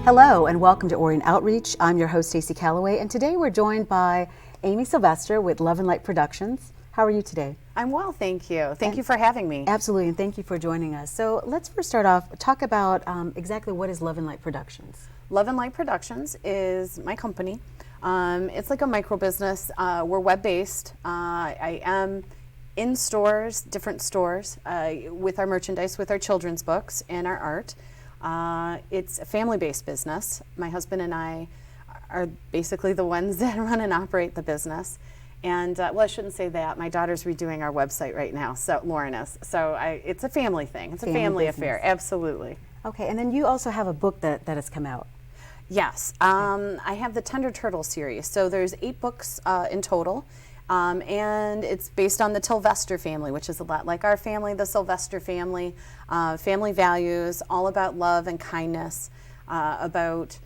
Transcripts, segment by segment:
Hello and welcome to Orion Outreach. I'm your host Stacy Calloway, and today we're joined by Amy Silvester with Love and Light Productions. How are you today? I'm well, thank you. Thank you for having me. Absolutely, and thank you for joining us. So let's first start off, talk about exactly what is Love and Light Productions. Love and Light Productions is my company. It's like a micro business. We're web-based. I am in stores, different stores, with our merchandise, with our children's books and our art. It's a family-based business. My husband and I are basically the ones that run and operate the business. And, well, I shouldn't say that. My daughter's redoing our website right now, so Lauren is. So it's a family thing. It's a family affair, absolutely. Okay, and then you also have a book that has come out. Yes, I have the Tender Turtle series. So there's 8 books in total, and it's based on the Silvester family, which is a lot like our family, the Silvester family. Family values, all about love and kindness, about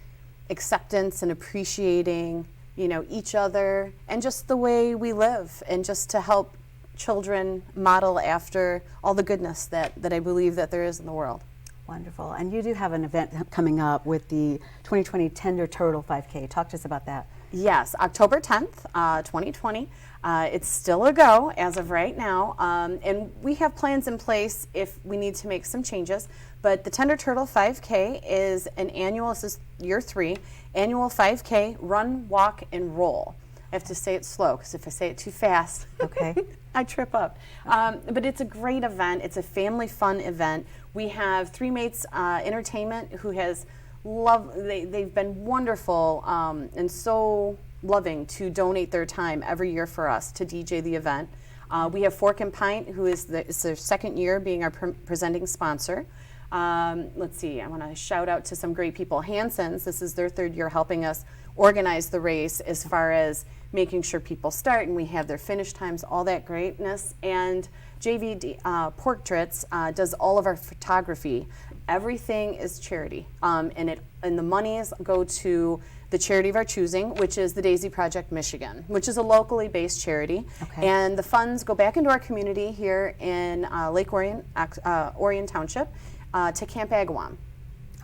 acceptance and appreciating, you know, each other and just the way we live, and just to help children model after all the goodness that I believe that there is in the world. Wonderful. And you do have an event coming up with the 2020 Tender Turtle 5K. Talk to us about that. Yes, October 10th, 2020. It's still a go as of right now, and we have plans in place if we need to make some changes. But the Tender Turtle 5K is an annual, this is year 3, annual 5K run, walk, and roll. I have to say it slow because if I say it too fast, okay, I trip up. But it's a great event. It's a family fun event. We have 3 Mates Entertainment, who has they've been wonderful and so loving to donate their time every year for us to DJ the event. We have Fork and Pint, who is it's their 2nd year being our presenting sponsor. Let's see, I want to shout out to some great people. Hanson's, this is their 3rd year helping us organize the race as far as making sure people start and we have their finish times, all that greatness. And JVD Portraits does all of our photography. Everything is charity, and the monies go to the charity of our choosing, which is the Daisy Project Michigan, which is a locally based charity. Okay. And the funds go back into our community here in Lake Orion, Orion Township, to Camp Agawam.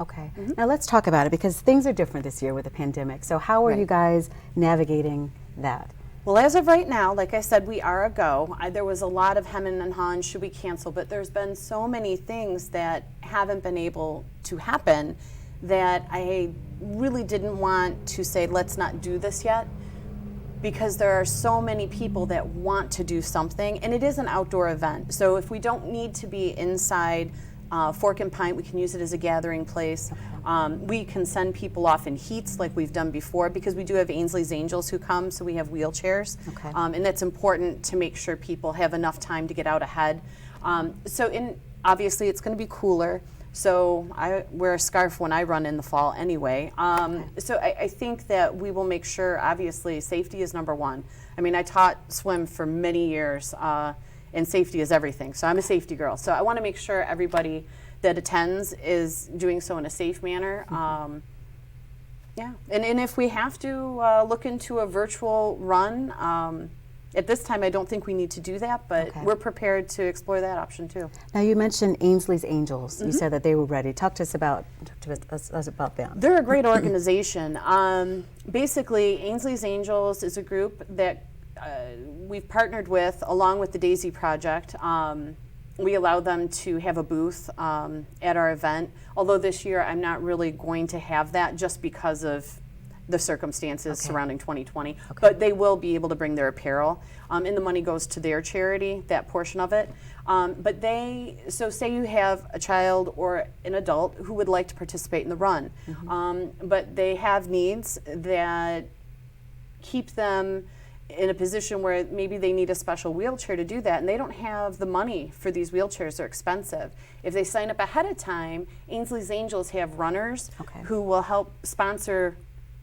Okay. Now let's talk about it, because things are different this year with the pandemic. So how are you guys navigating that? Well, as of right now, like I said, we are a go. There was a lot of hemming and hawing, should we cancel? But there's been so many things that haven't been able to happen that I really didn't want to say, let's not do this yet, because there are so many people that want to do something, and it is an outdoor event. So if we don't need to be inside Fork and Pint, we can use it as a gathering place. We can send people off in heats like we've done before, because we do have Ainsley's Angels who come, so we have wheelchairs. Okay. And that's important to make sure people have enough time to get out ahead. Obviously it's going to be cooler, so I wear a scarf when I run in the fall anyway. So I think that we will make sure, obviously, safety is number one. I mean, I taught swim for many years, and safety is everything. So I'm a safety girl. So I want to make sure everybody that attends is doing so in a safe manner. Yeah, and if we have to look into a virtual run, at this time I don't think we need to do that, but we're prepared to explore that option too. Now you mentioned Ainsley's Angels. You said that they were ready. Talk to us about them. They're a great organization. Basically, Ainsley's Angels is a group that we've partnered with, along with the Daisy Project. We allow them to have a booth at our event, although this year I'm not really going to have that just because of the circumstances surrounding 2020. But they will be able to bring their apparel, and the money goes to their charity, that portion of it. So say you have a child or an adult who would like to participate in the run, but they have needs that keep them in a position where maybe they need a special wheelchair to do that, and they don't have the money for these wheelchairs. They're expensive. If they sign up ahead of time, Ainsley's Angels have runners who will help sponsor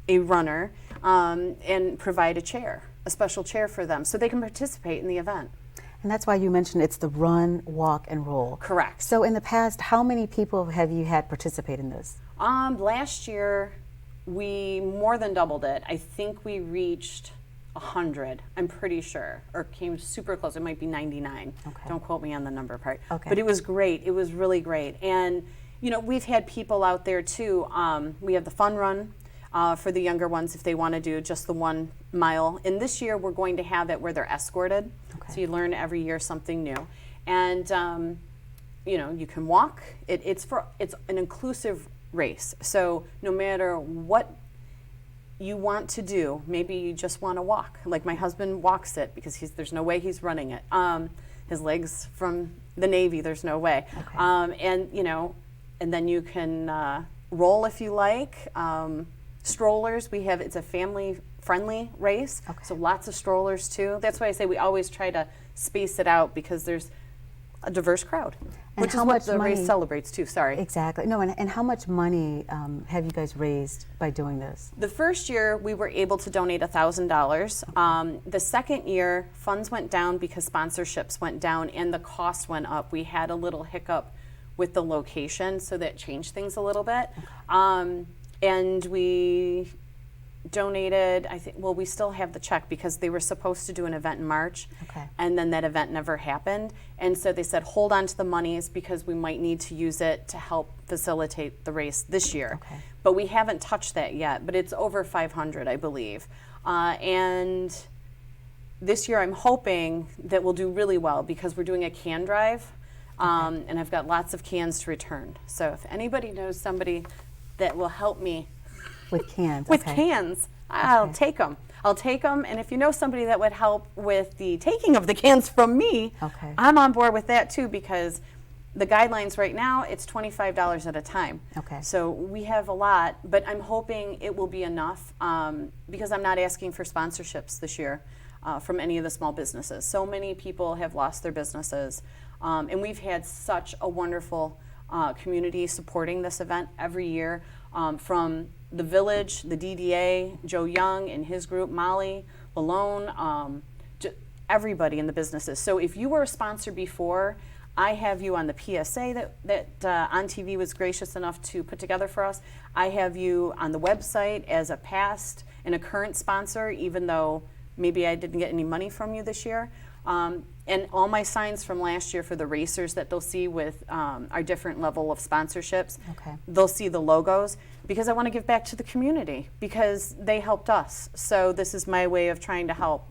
a runner and provide a chair, a special chair for them, so they can participate in the event. And that's why you mentioned it's the run, walk, and roll. Correct. So in the past, how many people have you had participate in this? Last year, we more than doubled it. I think we reached 100, I'm pretty sure, or came super close. It might be 99. Okay. Don't quote me on the number part. Okay. But it was great. It was really great. And we've had people out there too. We have the fun run for the younger ones if they want to do just the 1 mile. And this year we're going to have it where they're escorted. Okay. So you learn every year something new. And you can walk. It's an inclusive race. So no matter what you want to do, maybe you just want to walk. Like my husband walks it because there's no way he's running it. His legs from the Navy, there's no way. Okay. And then you can roll if you like. Strollers, it's a family-friendly race, Okay. so lots of strollers too. That's why I say we always try to space it out because there's a diverse crowd, And which is how what much the race money- celebrates too. Sorry. Exactly. No, and how much money have you guys raised by doing this? The first year, we were able to donate $1,000. The second year, funds went down because sponsorships went down and the cost went up. We had a little hiccup with the location, so that changed things a little bit. And we donated, we still have the check because they were supposed to do an event in March. Okay. And then that event never happened. And so they said, hold on to the monies because we might need to use it to help facilitate the race this year. Okay. But we haven't touched that yet, but it's over 500, I believe. And this year I'm hoping that we'll do really well because we're doing a can drive. And I've got lots of cans to return. So if anybody knows somebody that will help me With cans. with okay. cans, I'll take them. And if you know somebody that would help with the taking of the cans from me, Okay. I'm on board with that too because the guidelines right now, it's $25 at a time. Okay. So we have a lot, but I'm hoping it will be enough because I'm not asking for sponsorships this year from any of the small businesses. So many people have lost their businesses. And we've had such a wonderful community supporting this event every year from the village, the DDA, Joe Young and his group, Molly, Malone, everybody in the businesses. So if you were a sponsor before, I have you on the PSA that ONTV was gracious enough to put together for us. I have you on the website as a past and a current sponsor, even though maybe I didn't get any money from you this year. And all my signs from last year for the racers that they'll see with our different level of sponsorships, Okay. they'll see the logos because I want to give back to the community because they helped us. So this is my way of trying to help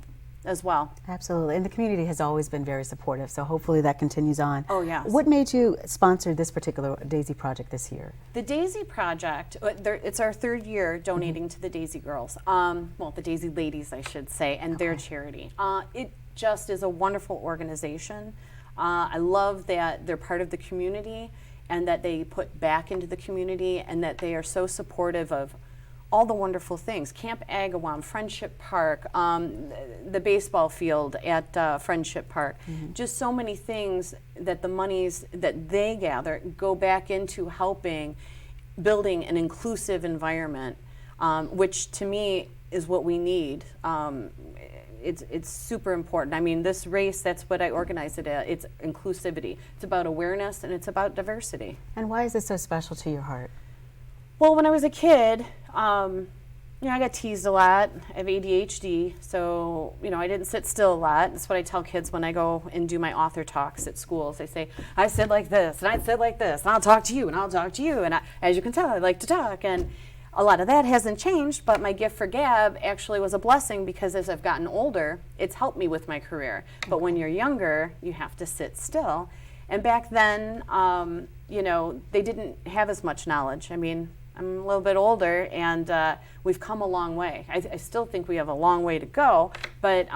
as well. Absolutely. And the community has always been very supportive, so hopefully that continues on. Oh, yes. What made you sponsor this particular Daisy project this year? The Daisy Project, it's our third year donating to the Daisy Girls, the Daisy Ladies, I should say, and their charity. It just is a wonderful organization. I love that they're part of the community and that they put back into the community and that they are so supportive of all the wonderful things. Camp Agawam, Friendship Park, the baseball field at Friendship Park. Just so many things that the monies that they gather go back into helping building an inclusive environment, which to me is what we need. It's super important. I mean, this race, that's what I organize it at. It's inclusivity. It's about awareness and it's about diversity. And why is this so special to your heart? Well, when I was a kid, I got teased a lot. I have ADHD, so, I didn't sit still a lot. That's what I tell kids when I go and do my author talks at schools. I say, I said like this, and I said like this, and I'll talk to you, and I'll talk to you. And as you can tell, I like to talk. And a lot of that hasn't changed, but my gift for gab actually was a blessing because as I've gotten older, it's helped me with my career. But when you're younger, you have to sit still. And back then, they didn't have as much knowledge. I mean, I'm a little bit older, and we've come a long way. I still think we have a long way to go, but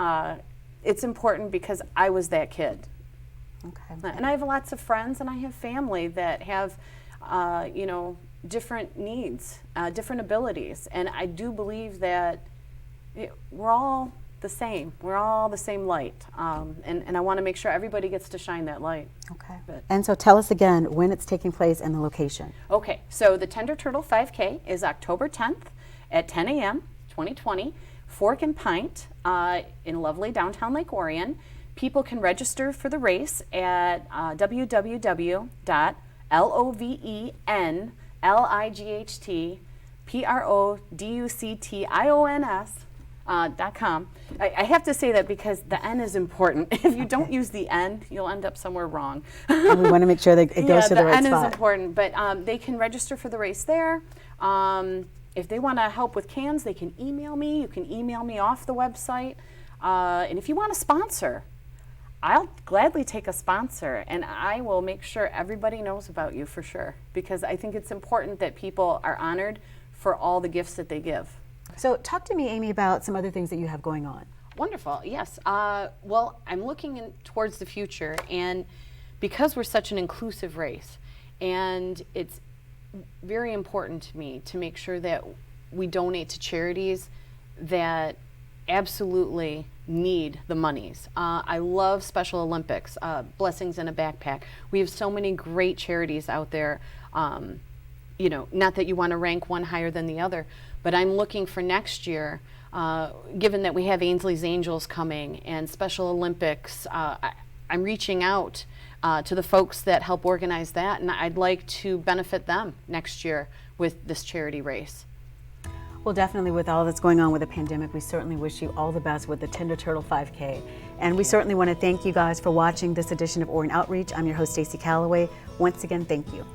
it's important because I was that kid. Okay. And I have lots of friends, and I have family that have, different needs, different abilities. And I do believe that we're all the same. We're all the same light. And I want to make sure everybody gets to shine that light. Okay. But- And so tell us again when it's taking place and the location. Okay, so the Tender Turtle 5K is October 10th at 10 a.m., 2020, Fork and Pint in lovely downtown Lake Orion. People can register for the race at www.lovenlightproductions .com. I have to say that because the N is important. If you don't use the N, you'll end up somewhere wrong. And we want to make sure that it goes to the right N spot. is important, but they can register for the race there. If they want to help with cans, they can email me. You can email me off the website. And if you want to sponsor, I'll gladly take a sponsor, and I will make sure everybody knows about you for sure, because I think it's important that people are honored for all the gifts that they give. So talk to me, Amy, about some other things that you have going on. Wonderful, yes. Well, I'm looking towards the future, and because we're such an inclusive race, and it's very important to me to make sure that we donate to charities that absolutely need the monies. I love Special Olympics, Blessings in a Backpack. We have so many great charities out there. You know, not that you want to rank one higher than the other, but I'm looking for next year, given that we have Ainsley's Angels coming and Special Olympics, I'm reaching out to the folks that help organize that, and I'd like to benefit them next year with this charity race. Well, definitely with all that's going on with the pandemic, we certainly wish you all the best with the Tender Turtle 5K. And we certainly want to thank you guys for watching this edition of Orion Outreach. I'm your host, Stacy Calloway. Once again, thank you.